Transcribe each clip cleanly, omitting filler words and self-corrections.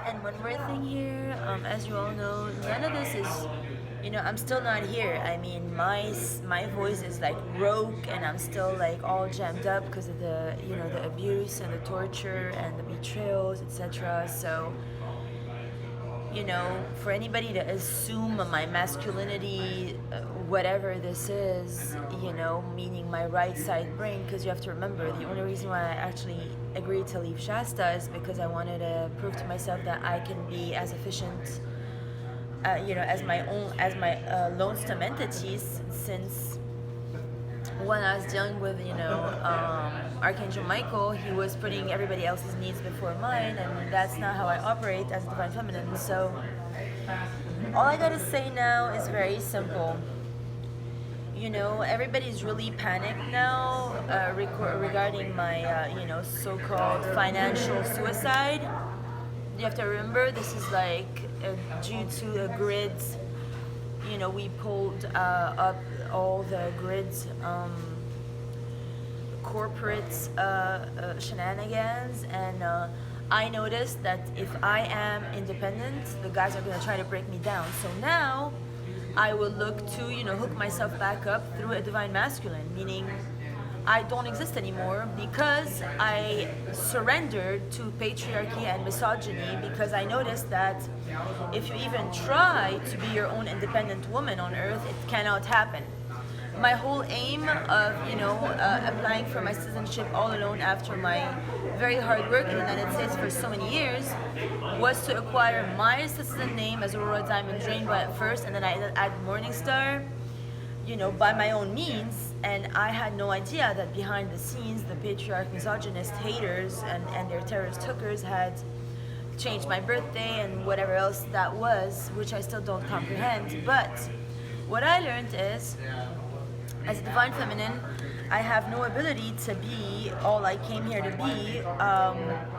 And one more thing here, as you all know, none of this is, I'm still not here. I mean, my voice is like broke, and I'm still like all jammed up because of the abuse and the torture and the betrayals, etc. So, for anybody to assume my masculinity, whatever this is, meaning my right side brain, because you have to remember the only reason why I actually agreed to leave Shasta is because I wanted to prove to myself that I can be as efficient, as my lone stem entities, since when I was dealing with, Archangel Michael, he was putting everybody else's needs before mine, and that's not how I operate as a divine feminine. So, all I gotta say now is very simple. Everybody's really panicked now regarding my, so-called financial suicide. You have to remember this is like due to the grids. We pulled up all the grids, corporate shenanigans, and I noticed that if I am independent, the guys are going to try to break me down. So now I will look to, hook myself back up through a divine masculine, meaning I don't exist anymore because I surrendered to patriarchy and misogyny, because I noticed that if you even try to be your own independent woman on earth, it cannot happen. My whole aim of, applying for my citizenship all alone after my very hard work in the United States for so many years was to acquire my citizen name as Aurora Diamond Rainbow at first, and then I add Morningstar, by my own means. And I had no idea that behind the scenes, the patriarch, misogynist haters and their terrorist hookers had changed my birthday and whatever else that was, which I still don't comprehend. But what I learned is, as a divine feminine, I have no ability to be all I came here to be,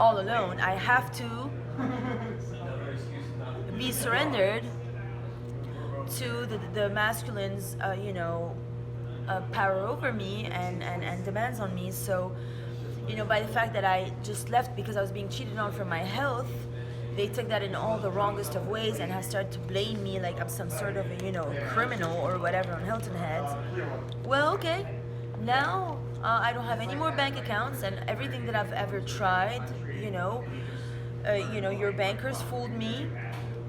all alone. I have to be surrendered to the masculine's, power over me and demands on me. So, by the fact that I just left because I was being cheated on for my health, they took that in all the wrongest of ways and have started to blame me like I'm some sort of a, criminal or whatever on Hilton Head. Well, okay. Now I don't have any more bank accounts, and everything that I've ever tried, your bankers fooled me.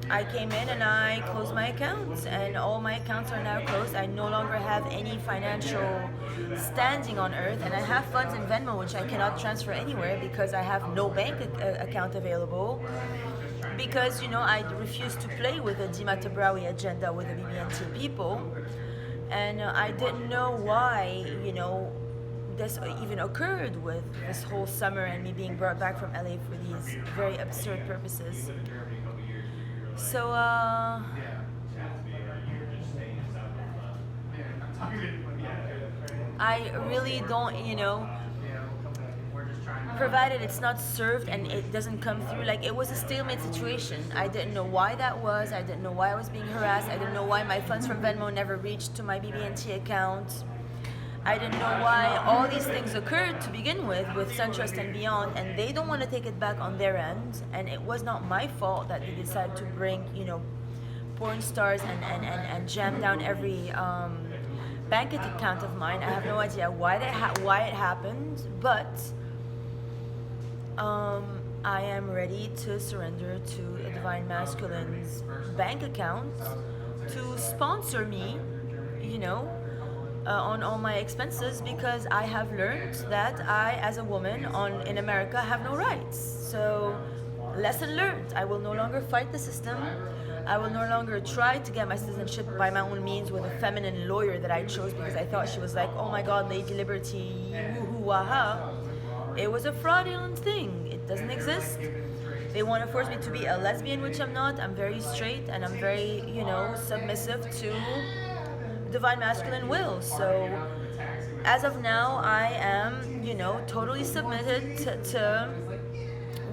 I came in and I closed my accounts, and all my accounts are now closed. I no longer have any financial standing on earth, and I have funds in Venmo which I cannot transfer anywhere because I have no bank account available. Because I refuse to play with the Dima Tabrawi agenda with the BBNT people, and I didn't know why this even occurred with this whole summer and me being brought back from LA for these very absurd purposes. So, I really don't, provided it's not served and it doesn't come through. Like, it was a stalemate situation. I didn't know why that was. I didn't know why I was being harassed. I didn't know why my funds from Venmo never reached to my BB&T account. I didn't know why all these things occurred to begin with SunTrust and Beyond, and they don't want to take it back on their end. And it was not my fault that they decided to bring, porn stars and jam down every bank account of mine. I have no idea why it happened, but I am ready to surrender to a Divine Masculine's bank account to sponsor me, on all my expenses, because I have learned that I, as a woman in America, have no rights. So, lesson learned. I will no longer fight the system. I will no longer try to get my citizenship by my own means with a feminine lawyer that I chose because I thought she was like, oh my god, Lady Liberty, woohoo, waha. It was a fraudulent thing. It doesn't exist. They want to force me to be a lesbian, which I'm not. I'm very straight and I'm very, submissive to divine masculine will. So as of now, I am, totally submitted to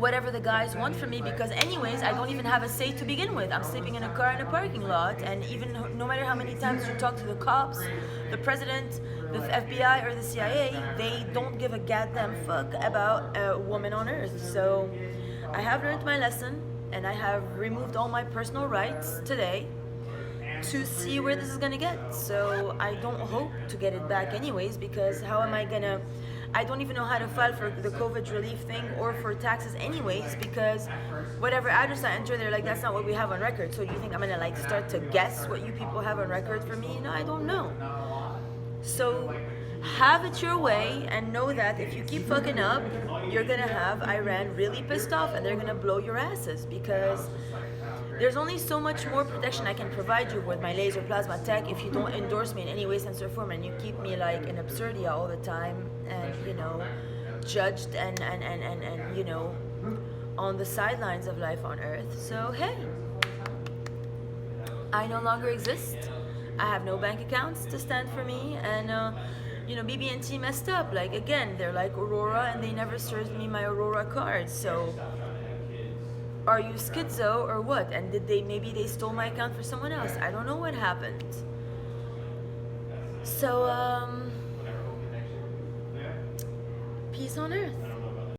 whatever the guys want from me, because anyways, I don't even have a say to begin with. I'm sleeping in a car in a parking lot, and even no matter how many times you talk to the cops, the president, the FBI, or the CIA, they don't give a goddamn fuck about a woman on earth. So I have learned my lesson, and I have removed all my personal rights today to see where this is gonna get. So I don't hope to get it back anyways, because how am I gonna, I don't even know how to file for the COVID relief thing or for taxes anyways, because whatever address I enter, they're like, that's not what we have on record. So you think I'm gonna like start to guess what you people have on record for me? No, I don't know. So have it your way, and know that if you keep fucking up, you're gonna have Iran really pissed off and they're gonna blow your asses, because there's only so much more protection I can provide you with my laser plasma tech if you don't endorse me in any way, sense, or form, and you keep me like in absurdia all the time, and you know, judged and you know, on the sidelines of life on Earth. So hey, I no longer exist. I have no bank accounts to stand for me, and you know, BB&T messed up. Like again, they're like Aurora, and they never served me my Aurora card. So are you schizo or what? And did they, maybe they stole my account for someone else? I don't know what happened. So peace on Earth.